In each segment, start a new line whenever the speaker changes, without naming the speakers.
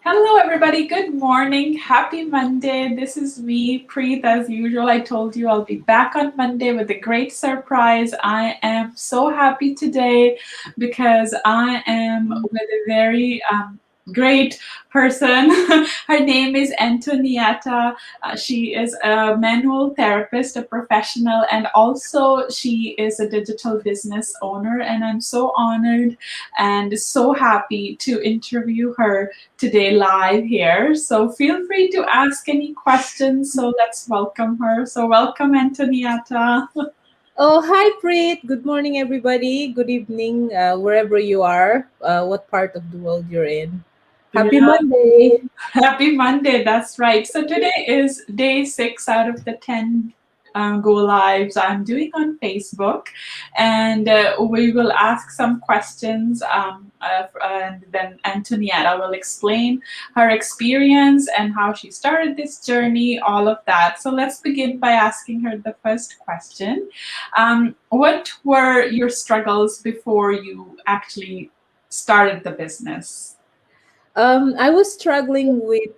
Hello, everybody. Good morning. Happy Monday. This is me, Preet. As usual, I told you I'll be back on Monday with a great surprise. I am so happy today because I am with a very great person. Her name is Antonietta. She is a manual therapist, a professional, and also she is a digital business owner. And I'm so honored and so happy to interview her today live here. So feel free to ask any questions. So let's welcome her. So welcome, Antonietta.
Oh, hi, Preet. Good morning, everybody. Good evening, wherever you are, what part of the world you're in. Happy
Yeah,
Monday.
happy Monday. That's right. So today is day 6 out of the 10 go lives I'm doing on Facebook, and we will ask some questions, and then Antonietta will explain her experience and how she started this journey, all of that. So let's begin by asking her the first question. What were your struggles before you actually started the business?
I was struggling with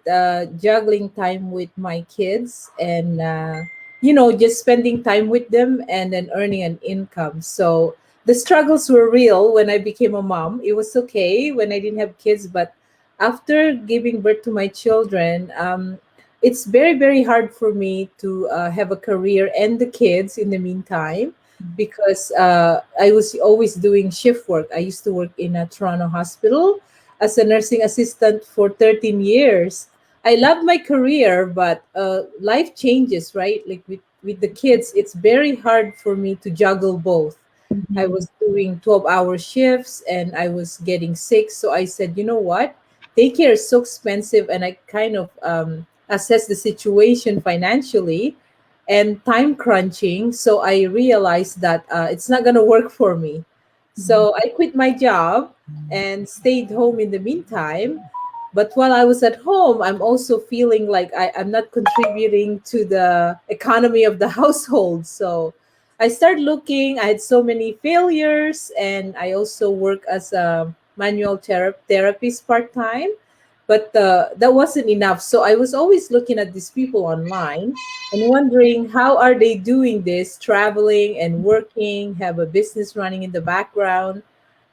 juggling time with my kids and, just spending time with them and then earning an income. So the struggles were real when I became a mom. It was okay when I didn't have kids, but after giving birth to my children, it's very, very hard for me to have a career and the kids in the meantime because I was always doing shift work. I used to work in a Toronto hospital as a nursing assistant for 13 years. I love my career, but life changes, right? Like with the kids, it's very hard for me to juggle both. I
Mhm.
was doing 12-hour shifts and I was getting sick. So I said, you know what? Daycare is so expensive. And I kind of assessed the situation financially and time crunching. So I realized that it's not going to work for me.
Mhm.
So I quit my job and stayed home in the meantime. But while I was at home, I'm also feeling like I'm not contributing to the economy of the household. So I started looking. I had so many failures, and I also work as a manual therapist part time. But that wasn't enough. So I was always looking at these people online and wondering how are they doing this, traveling and working, have a business running in the background.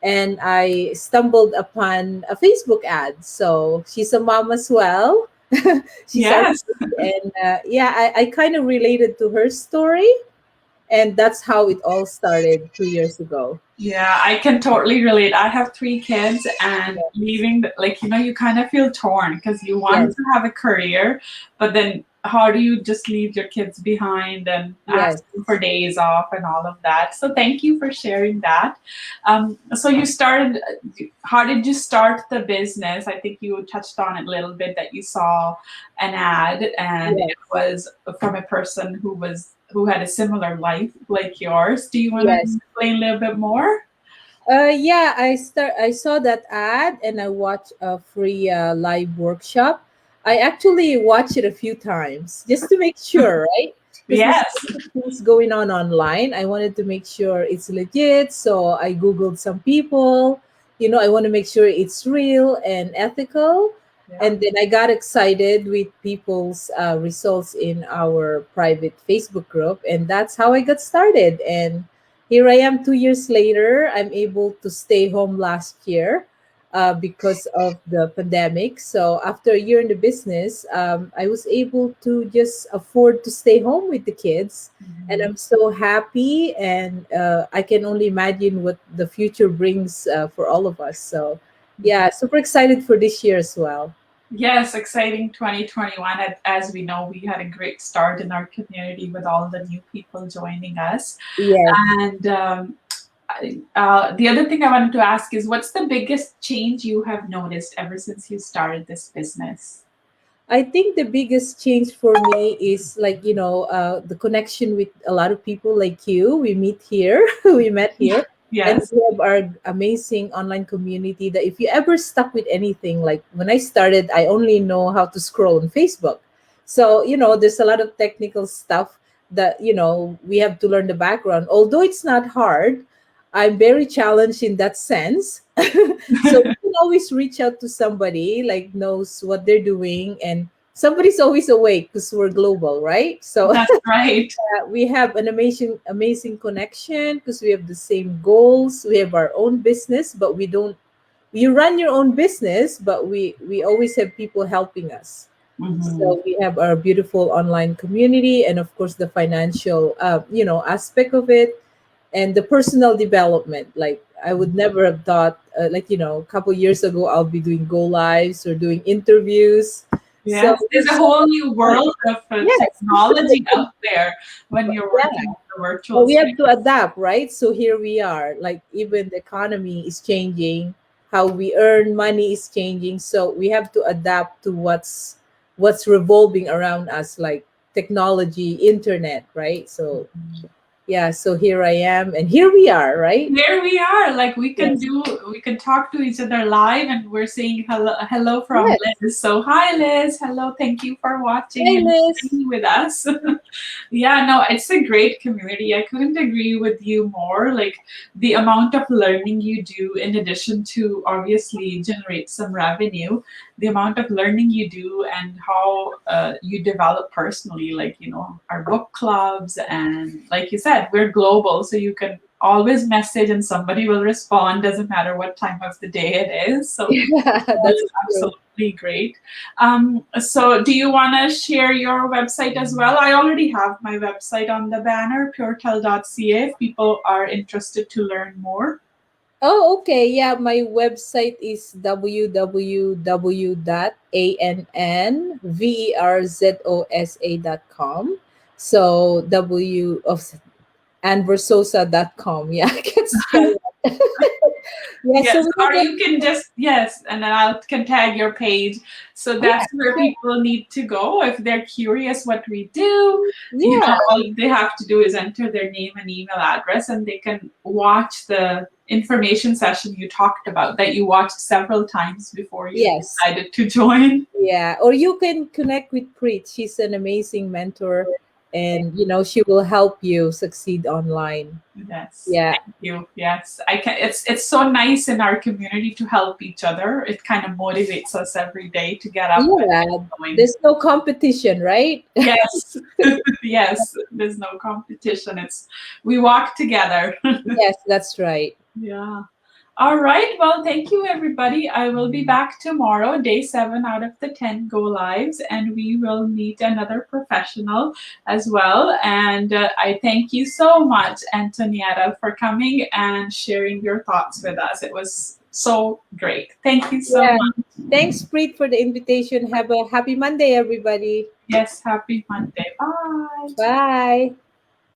And I stumbled upon a Facebook ad. So she's a mom as well. She's our
Yes.
kid. And yeah, I kind of related to her story. And that's how it all started 2 years ago.
Yeah, I can totally relate. I have 3 kids, and leaving, like, you kind of feel torn because you want
Yes,
to have a career, but then how do you just leave your kids behind and ask
yes.
them for days off and all of that? So thank you for sharing that. So you started, how did you start the business? I think you touched on it a little bit that you saw an ad and
Yes,
it was from a person who had a similar life like yours. Do you want to
yes.
explain a little bit more?
Yeah, I saw that ad and I watched a free live workshop. I actually watched it a few times just to make sure, right? Because there's a
Yes.
lot of things going on online. I wanted to make sure it's legit, so I googled some people. I want to make sure it's real and ethical.
Yeah.
And then I got excited with people's results in our private Facebook group, and that's how I got started. And here I am 2 years later. I'm able to stay home last year because of the pandemic. So after a year in the business, I was able to just afford to stay home with the kids. And
Mhm.
I'm so happy. And I can only imagine what the future brings for all of us. So, yeah, super excited for this year as well.
Yes, exciting 2021. As we know, we had a great start in our community with all the new people joining us.
Yes.
And the other thing I wanted to ask is what's the biggest change you have noticed ever since you started this business?
I think the biggest change for me is like, the connection with a lot of people like you. We meet here, we met here, and
Yes.
we have our amazing online community that if you ever stuck with anything, like when I started, I only know how to scroll on Facebook. So, there's a lot of technical stuff that, we have to learn the background. Although it's not hard, I'm very challenged in that sense. So we can always reach out to somebody like knows what they're doing, and somebody's always awake because we're global, right? So
That's right.
we have an amazing connection because we have the same goals. We have our own business, but we don't. You run your own business, but we always have people helping us.
Mhm.
So we have our beautiful online community, and of course the financial, aspect of it, and the personal development. Like I would never have thought, a couple years ago, I'll be doing go lives or doing interviews. So
Yes,
we're
there's a
so
whole new
fun.
world of
Yes,
technology out there when you're working
yeah.
in the virtual
But we
space.
have to adapt, right? So here we are. Like even the economy is changing, how we earn money is changing. So we have to adapt to what's revolving around us, like technology, internet, right? So yeah, so here I am, and here we are, right?
There we are. Like
Yes,
we can talk to each other live, and we're saying hello from
yes.
Liz. So hi, Liz. Hello. Thank you for watching
Hey,
and
Liz.
being with us. Yeah, no, it's a great community. I couldn't agree with you more. Like the amount of learning you do, in addition to obviously generate some revenue, the amount of learning you do and how you develop personally, like, our book clubs. And like you said, we're global, so you can always message and somebody will respond, doesn't matter what time of the day it is. So
Yeah,
that
that's
is
true.
absolutely great. So do you want to share your website as well? I already have my website on the banner, puretel.ca, if people are interested to learn more.
Oh, okay. Yeah, my website is www.annverzosa.com. So W of anversosa.com. Yeah, I can spell it. Yeah, so
Yes,
we
or
have
you can just, yes, and then I can tag your page. So
yeah,
that's where people need to go if they're curious what we do.
yeah,
All they have to do is enter their name and email address, and they can watch the information session you talked about that you watched several times before you
yes.
decided to join.
Yeah, or you can connect with Preet. She's an amazing mentor, and she will help you succeed online.
Yes,
Yeah,
thank you. Yes, I can. It's so nice in our community to help each other. It kind of motivates us every day to get up and
yeah.
get going.
There's no competition, right?
Yes, yes. There's no competition. It's we walk together.
Yes, that's right.
Yeah. All right. Well, thank you, everybody. I will be back tomorrow, day 7 out of the 10 go lives, and we will meet another professional as well. And I thank you so much, Antonietta, for coming and sharing your thoughts with us. It was so great. Thank you so
Yeah.
much.
Thanks, Preet, for the invitation. Have a happy Monday, everybody.
Yes, happy Monday. Bye.
Bye.